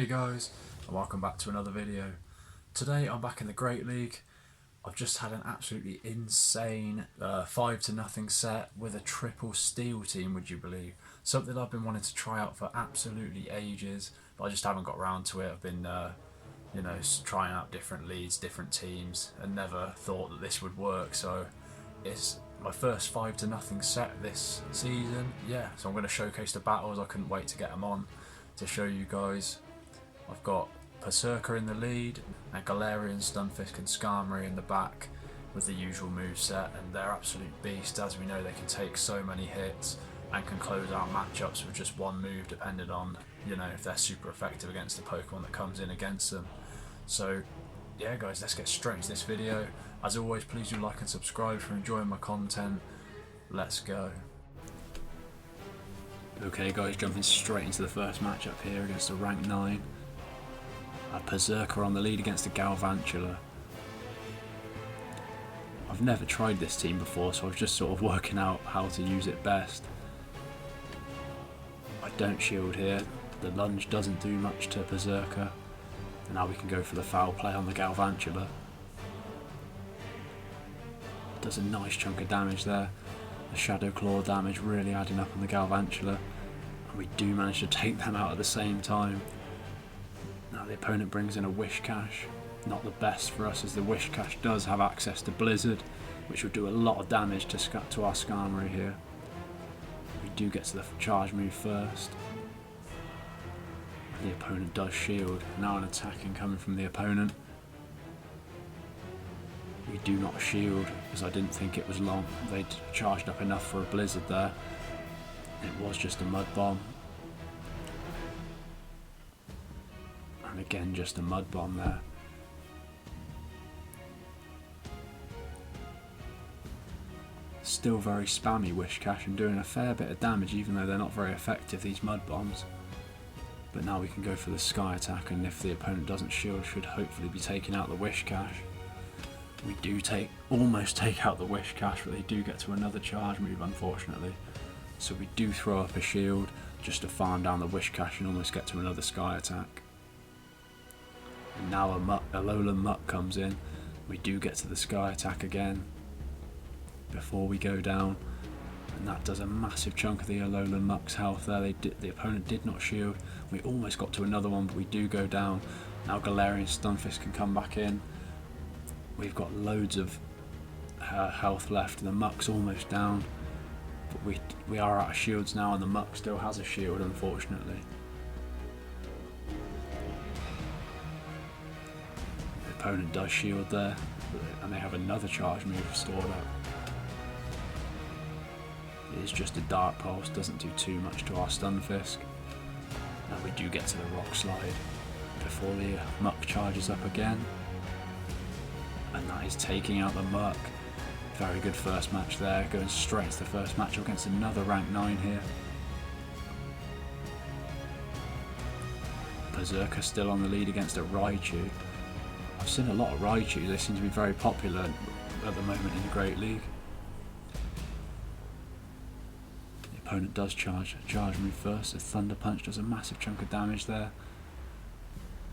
Hey guys, and welcome back to another video. Today I'm back in the Great League. I've just had an absolutely insane 5-0 set with a triple steal team, would you believe? Something I've been wanting to try out for absolutely ages, but I just haven't got around to it. I've been trying out different leads, different teams, and never thought that this would work. So it's my first 5-0 set this season. Yeah, so I'm going to showcase the battles. I couldn't wait to get them on to show you guys. I've got Perrserker in the lead, and Galarian, Stunfisk and Skarmory in the back with the usual moveset, and they're absolute beasts. As we know, they can take so many hits and can close out matchups with just one move, depending on, if they're super effective against the Pokemon that comes in against them. So yeah guys, let's get straight into this video. As always, please do like and subscribe if you're enjoying my content. Let's go. Okay guys, jumping straight into the first matchup here against a rank 9. A Perrserker on the lead against a Galvantula. I've never tried this team before, so I was just sort of working out how to use it best. I don't shield here. The lunge doesn't do much to Perrserker. And now we can go for the foul play on the Galvantula. Does a nice chunk of damage there. The Shadow Claw damage really adding up on the Galvantula. And we do manage to take them out at the same time. Now the opponent brings in a Whiscash. Not the best for us, as the Whiscash does have access to Blizzard, which will do a lot of damage to our Skarmory here. We do get to the charge move first. The opponent does shield. Now an attacking coming from the opponent. We do not shield, as I didn't think it was long. They'd charged up enough for a Blizzard there. It was just a Mud Bomb. And again, just a Mud Bomb there. Still very spammy Whiscash and doing a fair bit of damage, even though they're not very effective, these Mud Bombs. But now we can go for the Sky Attack, and if the opponent doesn't shield, should hopefully be taking out the Whiscash. We do almost take out the Whiscash, but they do get to another charge move, unfortunately. So we do throw up a shield just to farm down the Whiscash and almost get to another Sky Attack. And now a Alolan Muck comes in. We do get to the Sky Attack again before we go down. And that does a massive chunk of the Alolan Muck's health there. The opponent did not shield. We almost got to another one, but we do go down. Now Galarian Stunfisk can come back in. We've got loads of health left. The Muck's almost down. But we are out of shields now, and the Muck still has a shield, unfortunately. The opponent does shield there, and they have another charge move stored up. It is just a Dark Pulse, doesn't do too much to our Stunfisk. Now we do get to the Rock Slide before the Muck charges up again. And that is taking out the Muck. Very good first match there, going straight to the first match against another rank 9 here. Perrserker still on the lead against a Raichu. I've seen a lot of Raichus, they seem to be very popular at the moment in the Great League. Opponent does charge move first. The Thunder Punch does a massive chunk of damage there.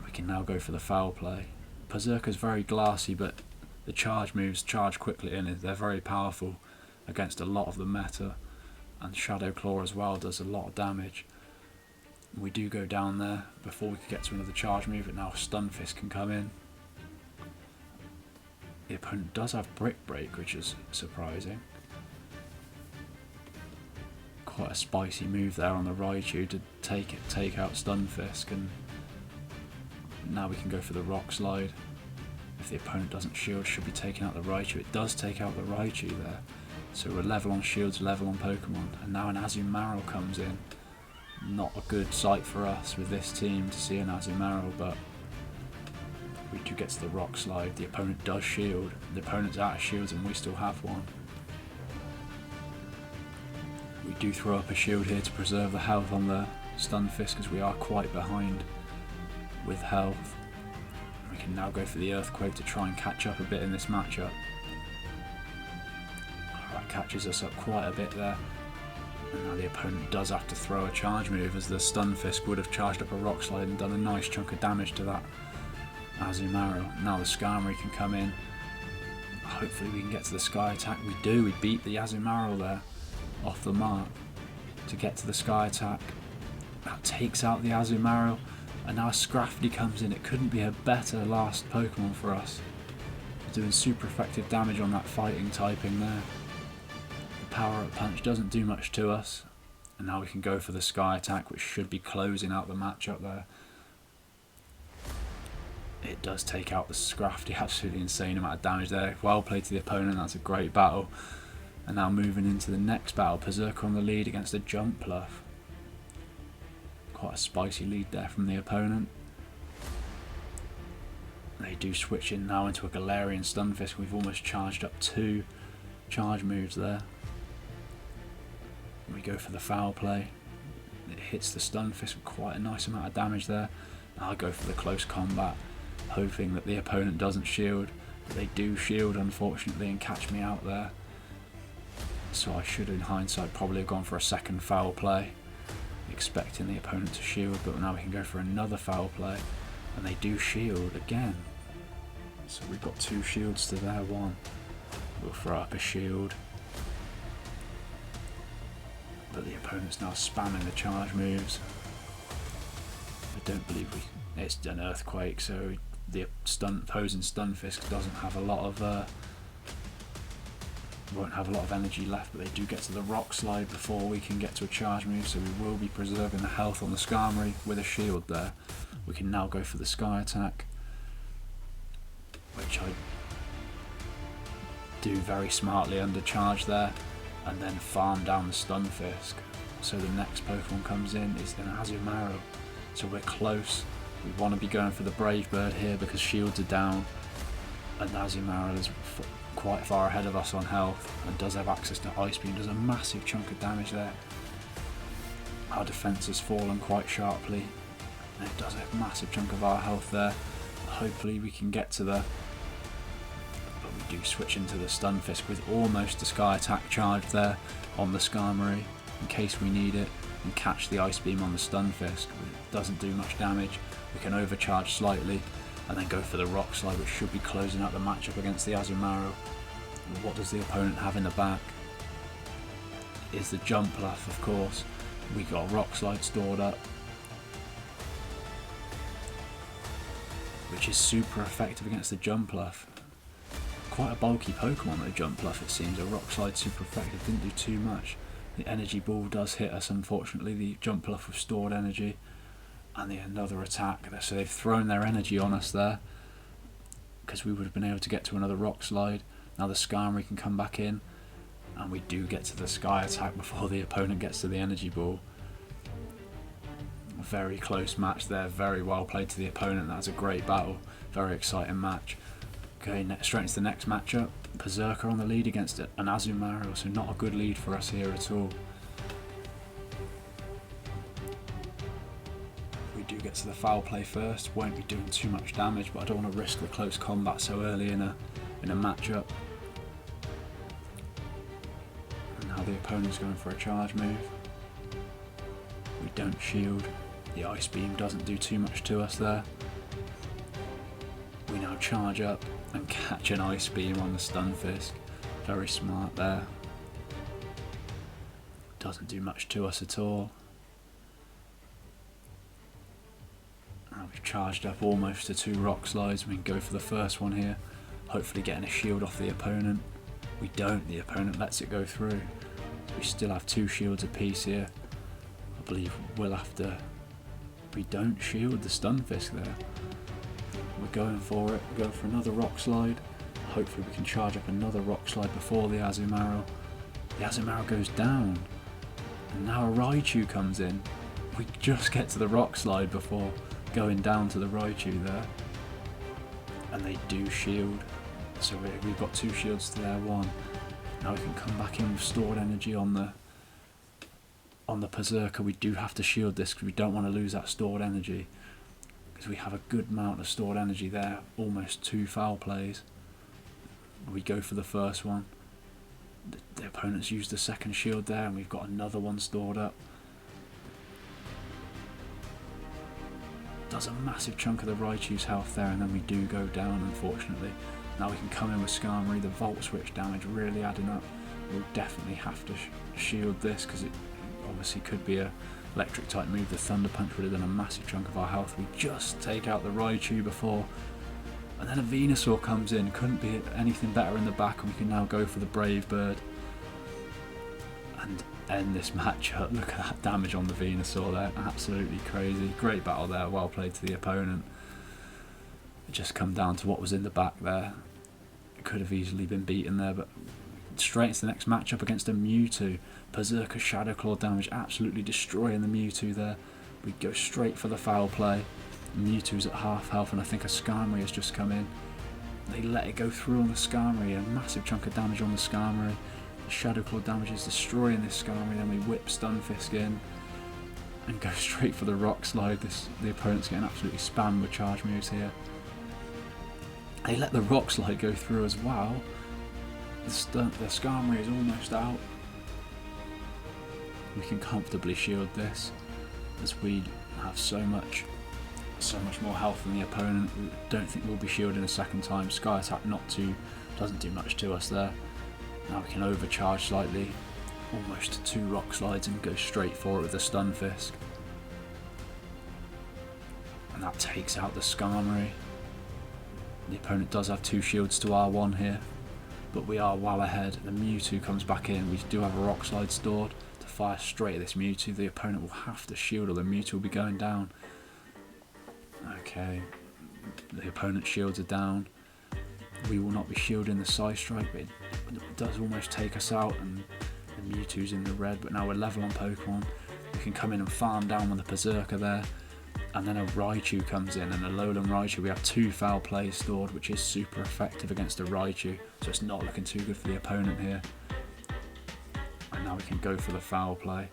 We can now go for the foul play. Perrserker's very glassy, but the charge moves charge quickly in. They're very powerful against a lot of the meta, and Shadow Claw as well does a lot of damage. We do go down there before we could get to another charge move, but now Stunfisk can come in. The opponent does have Brick Break, which is surprising. Quite a spicy move there on the Raichu to take out Stunfisk, and now we can go for the Rock Slide. If the opponent doesn't shield, should be taking out the Raichu. It does take out the Raichu there. So we're level on shields, level on Pokemon. And now an Azumarill comes in. Not a good sight for us with this team to see an Azumarill, but we do get to the Rock Slide. The opponent does shield. The opponent's out of shields and we still have one. We do throw up a shield here to preserve the health on the Stunfisk, as we are quite behind with health. We can now go for the Earthquake to try and catch up a bit in this matchup. That catches us up quite a bit there. And now the opponent does have to throw a charge move, as the Stunfisk would have charged up a Rock Slide and done a nice chunk of damage to that Azumarill. Now the Skarmory can come in. Hopefully we can get to the Sky Attack. We do, we beat the Azumarill there off the mark to get to the Sky Attack. That takes out the Azumarill, and now Scrafty comes in. It couldn't be a better last Pokemon for us. Doing super effective damage on that fighting typing there. The Power Up Punch doesn't do much to us, and now we can go for the Sky Attack, which should be closing out the matchup there. It does take out the Scrafty, absolutely insane amount of damage there. Well played to the opponent, that's a great battle. And now moving into the next battle, Perrserker on the lead against a Jumpluff. Quite a spicy lead there from the opponent. They do switch in now into a Galarian Stunfisk. We've almost charged up 2 charge moves there. We go for the foul play. It hits the Stunfisk with quite a nice amount of damage there. I'll go for the close combat, hoping that the opponent doesn't shield. But they do shield, unfortunately, and catch me out there. So I should, in hindsight, probably have gone for a second foul play, expecting the opponent to shield. But now we can go for another foul play, and they do shield again. So we've got 2 shields to their 1. We'll throw up a shield. But the opponent's now spamming the charge moves. I don't believe it's an Earthquake, so the opposing Stunfisk doesn't have a lot of won't have a lot of energy left, but they do get to the Rock Slide before we can get to a charge move, so we will be preserving the health on the Skarmory with a shield there. We can now go for the Sky Attack, which I do very smartly under charge there, and then farm down the Stunfisk. So the next Pokemon comes in is an Azumarill, so we're close. We want to be going for the Brave Bird here because shields are down, and Azumarill is quite far ahead of us on health and does have access to Ice Beam, does a massive chunk of damage there. Our defense has fallen quite sharply, and it does a massive chunk of our health there. Hopefully we can get to the... But we do switch into the Stunfisk with almost a Sky Attack charge there on the Skarmory in case we need it, and catch the Ice Beam on the Stunfisk. It doesn't do much damage. We can overcharge slightly and then go for the Rock Slide, which should be closing out the matchup against the Azumarill. What does the opponent have in the back? Is the Jumpluff, of course. We got Rock Slide stored up, which is super effective against the Jumpluff. Quite a bulky Pokemon though, Jumpluff, it seems. A Rock Slide super effective, didn't do too much. The Energy Ball does hit us, unfortunately. The Jumpluff with stored energy. And another attack, so they've thrown their energy on us there, because we would have been able to get to another Rock Slide. Now the Skarmory can come back in, and we do get to the Sky Attack before the opponent gets to the Energy Ball. A very close match there, very well played to the opponent. That's a great battle, very exciting match. Okay, straight into the next matchup. Perrserker on the lead against an Azumarill, so not a good lead for us here at all. Do get to the foul play first, won't be doing too much damage, but I don't want to risk the close combat so early in a matchup. And now the opponent's going for a charge move. We don't shield. The Ice Beam doesn't do too much to us there. We now charge up and catch an Ice Beam on the Stunfisk. Very smart there. Doesn't do much to us at all. We've charged up almost to 2 Rock Slides. We can go for the first one here, hopefully getting a shield off the opponent. We don't, the opponent lets it go through. So we still have 2 shields apiece here. I believe we'll have to... We don't shield the Stunfisk there. We're going for it, we're going for another Rock Slide. Hopefully we can charge up another Rock Slide before the Azumarill. The Azumarill goes down, and now a Raichu comes in. We just get to the Rock Slide before going down to the Raichu there, and they do shield, so we've got 2 shields to their 1. Now we can come back in with stored energy on the Perrserker. We do have to shield this because we don't want to lose that stored energy, because we have a good amount of stored energy there, almost 2 foul plays. We go for the first one, The opponent's used the second shield there, and we've got another one stored up. Does a massive chunk of the Raichu's health there, and then we do go down, unfortunately. Now we can come in with Skarmory. The Volt Switch damage really adding up. We'll definitely have to shield this, because it obviously could be a electric type move. The Thunder Punch would have done a massive chunk of our health. We just take out the Raichu before, and then a Venusaur comes in. Couldn't be anything better in the back, and we can now go for the Brave Bird and end this matchup. Look at that damage on the Venusaur there, absolutely crazy. Great battle there, well played to the opponent. It just come down to what was in the back there. It could have easily been beaten there, but straight into the next matchup against a Mewtwo. Perrserker Shadow Claw damage absolutely destroying the Mewtwo there. We go straight for the foul play. Mewtwo's at half health, and I think a Skarmory has just come in. They let it go through on the Skarmory, a massive chunk of damage on the Skarmory. The Shadow Claw damage is destroying this Skarmory, then we whip Stunfisk in and go straight for the Rock Slide. The opponent's getting absolutely spammed with charge moves here. They let the Rock Slide go through as well. The Skarmory is almost out. We can comfortably shield this, as we have so much more health than the opponent. We don't think we'll be shielding a second time. Sky Attack doesn't do much to us there. Now we can overcharge slightly, almost 2 Rock Slides, and go straight for it with the Stunfisk. And that takes out the Skarmory. The opponent does have 2 shields to our 1 here, but we are well ahead. The Mewtwo comes back in. We do have a Rock Slide stored to fire straight at this Mewtwo. The opponent will have to shield, or the Mewtwo will be going down. Okay, the opponent's shields are down. We will not be shielding the Psy Strike, but it does almost take us out, and the Mewtwo's in the red, but now we're level on Pokemon. We can come in and farm down with the Perrserker there, and then a Raichu comes in, and a Alolan Raichu. We have 2 foul plays stored, which is super effective against a Raichu, so it's not looking too good for the opponent here. And now we can go for the foul play.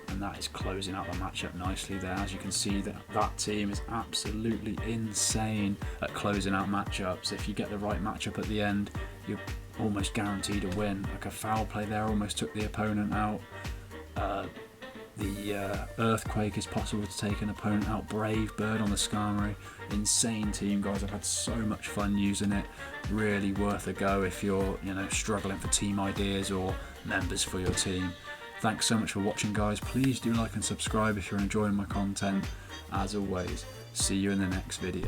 And that is closing out the matchup nicely there. As you can see, that team is absolutely insane at closing out matchups. If you get the right matchup at the end, you're almost guaranteed a win. Like a foul play there almost took the opponent out. The Earthquake is possible to take an opponent out. Brave Bird on the Skarmory. Insane team, guys. I've had so much fun using it. Really worth a go if you're struggling for team ideas or members for your team. Thanks so much for watching, guys. Please do like and subscribe if you're enjoying my content. As always, see you in the next video.